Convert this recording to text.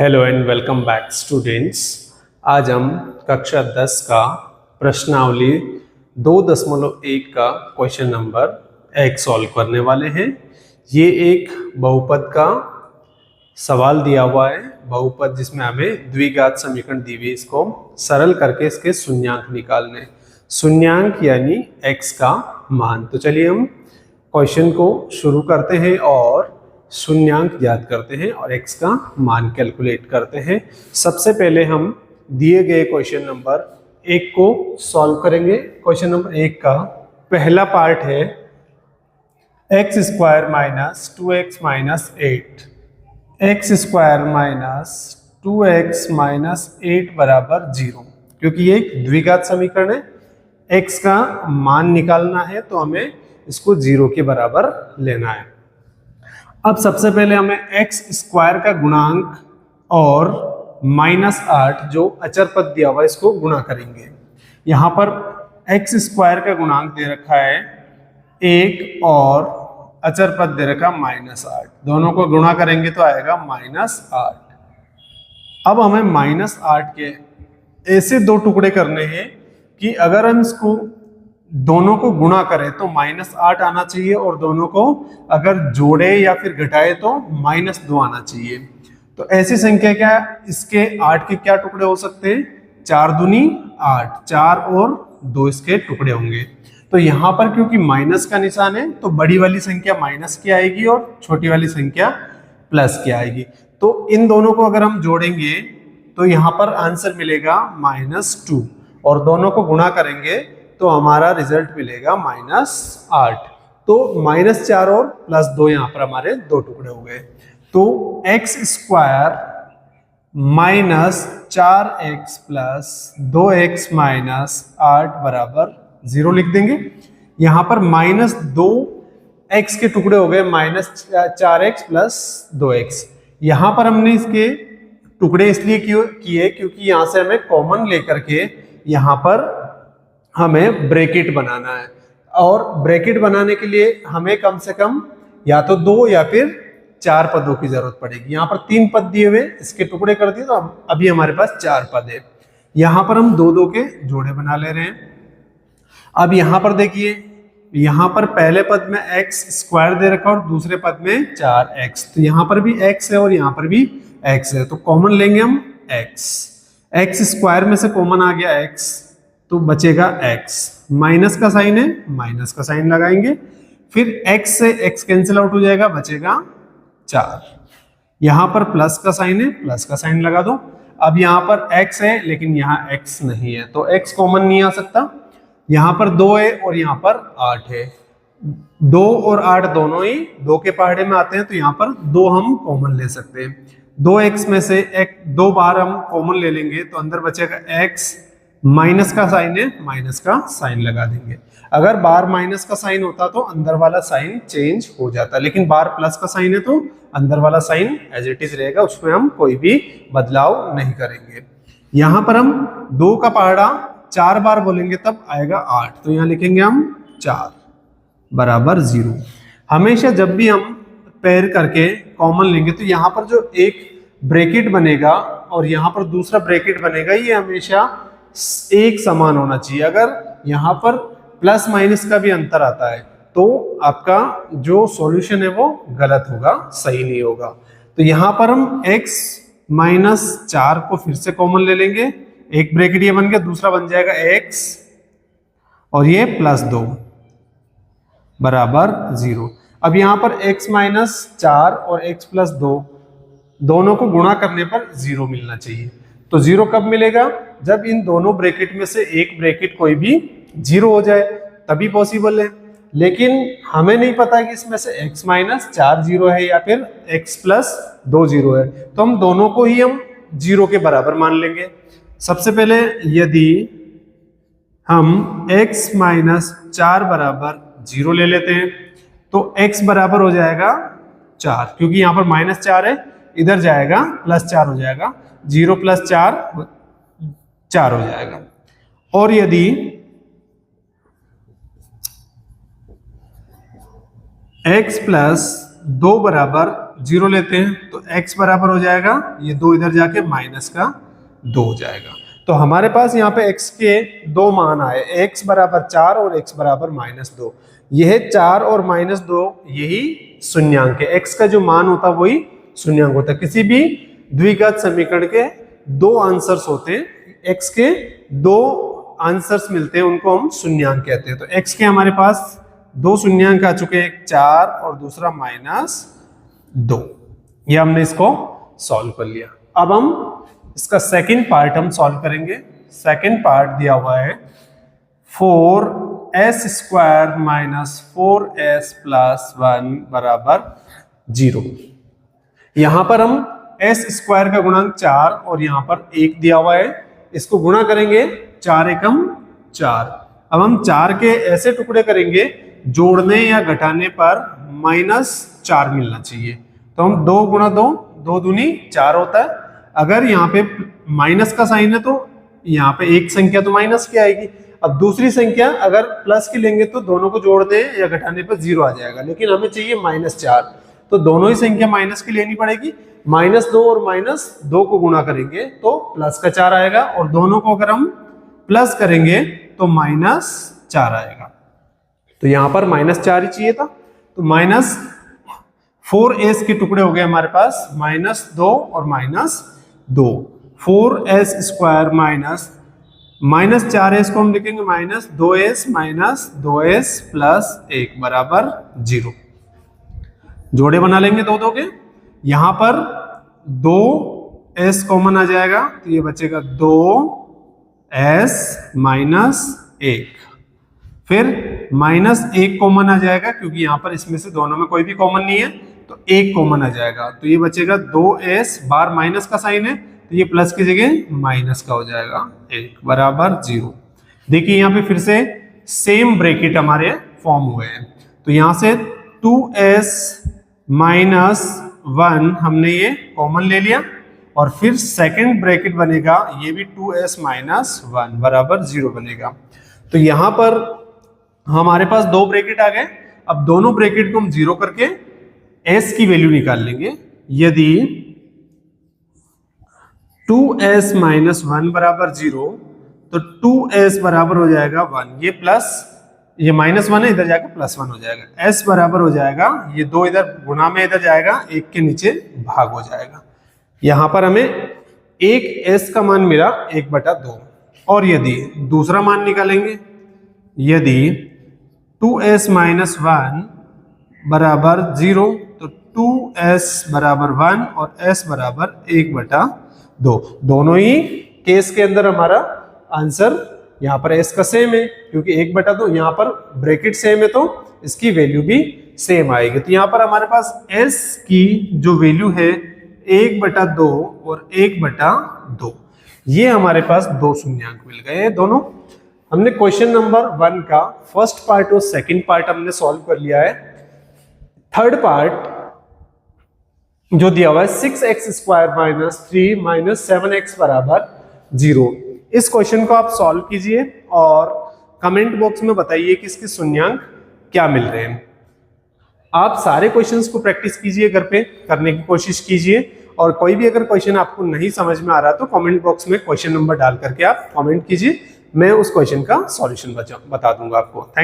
Hello and welcome back students. आज हम कक्षा 10 का प्रश्नावली 2.1 का क्वेश्चन नंबर 1 सॉल्व करने वाले हैं। ये एक बहुपद का सवाल दिया हुआ है, बहुपद जिसमें हमें द्विघात समीकरण दी हुई, इसको सरल करके इसके शून्यांक निकालने। शून्यांक यानी x का मान। तो चलिए हम क्वेश्चन को शुरू करते हैं और शून्यांक ज्ञात करते हैं और x का मान कैलकुलेट करते हैं। सबसे पहले हम दिए गए क्वेश्चन नंबर 1 को सॉल्व करेंगे। क्वेश्चन नंबर 1 का पहला पार्ट है x square minus 2x minus 8, x square minus 2x minus 8 बराबर 0। क्योंकि ये एक द्विघात समीकरण है, x का मान निकालना है तो हमें इसको 0 के बराबर लेना है। अब सबसे पहले हमें x स्क्वायर का गुणांक और -8 जो अचर पद दिया हुआ है इसको गुणा करेंगे। यहाँ पर x स्क्वायर का गुणांक दे रखा है 1 और अचर पद दे रखा -8, दोनों को गुणा करेंगे तो आएगा -8। अब हमें -8 के ऐसे दो टुकड़े करने हैं कि अगर हम इसको दोनों को गुणा करें तो -8 आना चाहिए और दोनों को अगर जोड़े या फिर घटाए तो -2 आना चाहिए। तो ऐसी संख्या क्या इसके 8 के क्या टुकड़े हो सकते हैं? 4 दूनी 8, 4 और 2 इसके टुकड़े होंगे। तो यहाँ पर क्योंकि माइनस का निशान है तो बड़ी वाली संख्या माइनस की आएगी और छोटी वाली संख्या प्लस की आएगी। तो इन दोनों को अगर हम जोड़ेंगे तो यहाँ पर आंसर मिलेगा -2 और दोनों को गुणा करेंगे तो हमारा रिजल्ट मिलेगा -8। तो -4 और +2 यहाँ पर हमारे दो टुकड़े हो गए। तो x square minus 4x plus 2x minus 8 बराबर 0 लिख देंगे। यहाँ पर -2x के टुकड़े हो गए -4x प्लस 2x। यहाँ पर हमने इसके टुकड़े इसलिए किए क्योंकि यहाँ से हमें कॉमन लेकर के यहाँ पर हमें ब्रैकेट बनाना है और ब्रैकेट बनाने के लिए हमें कम से कम या तो 2 या फिर 4 पदों की जरूरत पड़ेगी। यहाँ पर 3 पद दिए हुए, इसके टुकड़े कर दिए तो अभी हमारे पास 4 पद है। यहाँ पर हम 2-2 के जोड़े बना ले रहे हैं। अब यहाँ पर देखिए, यहाँ पर पहले पद में x स्क्वायर दे रखा और दूसरे पद में 4x, तो यहाँ पर भी x है और यहाँ पर भी x है, तो कॉमन लेंगे हम x स्क्वायर में से कॉमन आ गया x, तो बचेगा x। माइनस का साइन है, माइनस का साइन लगाएंगे, फिर x से x कैंसिल आउट हो जाएगा, बचेगा 4। यहां पर प्लस का साइन है, प्लस का साइन लगा दो। अब यहां पर x है लेकिन यहां x नहीं है तो x कॉमन नहीं आ सकता। यहां पर 2 है और यहां पर 8 है, 2 और 8 दोनों ही 2 के पहाड़े में आते हैं तो यहां पर 2 हम कॉमन ले सकते हैं। 2x में से 2 बार हम कॉमन ले लेंगे तो अंदर बचेगा x, माइनस का साइन है, माइनस का साइन लगा देंगे। अगर बार माइनस का साइन होता तो अंदर वाला साइन चेंज हो जाता, लेकिन बार प्लस का साइन है तो अंदर वाला साइन एज इट इज रहेगा, उसमें हम कोई भी बदलाव नहीं करेंगे। यहां पर हम 2 का पहाड़ा 4 बार बोलेंगे तब आएगा 8, तो यहां लिखेंगे हम 4 बराबर 0। हमेशा जब भी हम पेयर करके कॉमन लेंगे तो यहाँ पर जो एक ब्रैकेट बनेगा और यहाँ पर दूसरा ब्रैकेट बनेगा, ये हमेशा एक समान होना चाहिए। अगर यहाँ पर प्लस माइनस का भी अंतर आता है तो आपका जो सॉल्यूशन है वो गलत होगा, सही नहीं होगा। तो यहाँ पर हम x माइनस 4 को फिर से कॉमन ले लेंगे, एक ब्रैकेट ये बन गया, दूसरा बन जाएगा x और ये +2 बराबर 0। अब यहाँ पर x माइनस 4 और x प्लस 2 दोनों को गुणा करने पर 0 मिलना चाहिए। तो 0 कब मिलेगा? जब इन दोनों ब्रैकेट में से एक ब्रैकेट कोई भी 0 हो जाए तभी पॉसिबल है, लेकिन हमें नहीं पता कि इसमें से x माइनस 4 0 है या फिर x प्लस 2 0 है, तो हम दोनों को ही हम 0 के बराबर मान लेंगे। सबसे पहले यदि हम x माइनस 4 बराबर 0 ले लेते हैं तो x बराबर हो जाएगा 4, क्योंकि यहाँ पर -4 है, इधर जाएगा +4 हो जाएगा, 0 + 4 हो जाएगा। और यदि x + 2 बराबर 0 लेते हैं तो x बराबर हो जाएगा, ये 2 इधर जाके माइनस का 2 हो जाएगा। तो हमारे पास यहाँ पे x के दो मान आए, x बराबर 4 और x बराबर -2। यह 4 और -2 यही शून्यांक है, x का जो मान होता है वही शून्यांक होता है। किसी भी द्विघात समीकरण के दो आंसर्स होते हैं, x के दो आंसर्स मिलते हैं, उनको हम शून्यांक कहते हैं। तो x के हमारे पास दो शून्यांक आ चुके हैं, एक 4 और दूसरा -2। ये हमने इसको सॉल्व कर लिया। अब हम इसका सेकंड पार्ट हम सॉल्व करेंगे। सेकंड पार्ट दिया हुआ है 4s² - 4s + 1 बराबर 0। यहां पर हम s² का गुणांक 4 और यहां पर 1 दिया हुआ है, इसको गुणा करेंगे 4 एकम 4। अब हम 4 के ऐसे टुकड़े करेंगे, जोड़ने या घटाने पर -4 मिलना चाहिए। तो हम 2 गुणा 2, 2 दूनी 4 होता है। अगर यहाँ पे माइनस का साइन है तो यहाँ पे एक संख्या तो माइनस की आएगी। अब दूसरी संख्या अगर प्लस की लेंगे तो दोनों को जोड़ने या घटाने पर 0 आ जाएगा, लेकिन हमें चाहिए -4, तो दोनों ही संख्या माइनस की लेनी पड़ेगी। -2 और -2 को गुणा करेंगे तो +4 आएगा, और दोनों को अगर हम प्लस करेंगे तो -4 आएगा। तो यहां पर -4 ही चाहिए था, तो -4s के टुकड़े हो गए हमारे पास, -2 और -2। 4s² -4s को हम लिखेंगे -2s + 1 बराबर 0। जोड़े बना लेंगे दो दो के। यहां पर 2s कॉमन आ जाएगा, तो ये बचेगा 2s - 1। फिर -1 कॉमन आ जाएगा, क्योंकि यहां पर इसमें से दोनों में कोई भी कॉमन नहीं है, तो 1 कॉमन आ जाएगा, तो ये बचेगा 2s, बार माइनस का साइन है तो ये प्लस की जगह माइनस का हो जाएगा, 1 बराबर 0। देखिए यहाँ पे फिर से सेम ब्रैकेट हमारे फॉर्म हुए हैं, तो यहां से 2s - 1 हमने ये कॉमन ले लिया, और फिर सेकंड ब्रैकेट बनेगा, ये भी 2s - 1 बराबर 0 बनेगा। तो यहां पर हमारे पास दो ब्रैकेट आ गए। अब दोनों ब्रैकेट को हम 0 करके s की वैल्यू निकाल लेंगे। यदि 2s - 1 बराबर 0, तो 2s बराबर हो जाएगा 1, ये प्लस, ये -1 है, इधर जाकर +1 हो जाएगा। s बराबर हो जाएगा, ये 2 इधर गुणा में इधर जाएगा, 1 के नीचे भाग हो जाएगा। यहां पर हमें एक s का मान मिला 1/2। और यदि दूसरा मान निकालेंगे, यदि 2s - 1 बराबर 0, तो 2s बराबर 1 और s बराबर 1/2। दोनों ही केस के अंदर हमारा आंसर यहाँ पर s का सेम है, क्योंकि 1/2, यहाँ पर ब्रैकेट सेम है तो इसकी वैल्यू भी सेम आएगी। तो यहाँ पर हमारे पास s की जो वैल्यू है 1/2 और 1/2, ये हमारे पास दो शून्यांक मिल गए हैं दोनों। हमने क्वेश्चन नंबर 1 का फर्स्ट पार्ट और सेकंड पार्ट हमने सॉल्व कर लिया है। थर्ड पार्ट जो दिया हुआ है 6x² - 3 - 7x बराबर 0, इस क्वेश्चन को आप सॉल्व कीजिए और कमेंट बॉक्स में बताइए कि इसके शून्यांक क्या मिल रहे हैं। आप सारे क्वेश्चंस को प्रैक्टिस कीजिए, घर पे करने की कोशिश कीजिए, और कोई भी अगर क्वेश्चन आपको नहीं समझ में आ रहा तो कमेंट बॉक्स में क्वेश्चन नंबर डाल करके आप कमेंट कीजिए, मैं उस क्वेश्चन का सॉल्यूशन बता दूंगा आपको। थैंक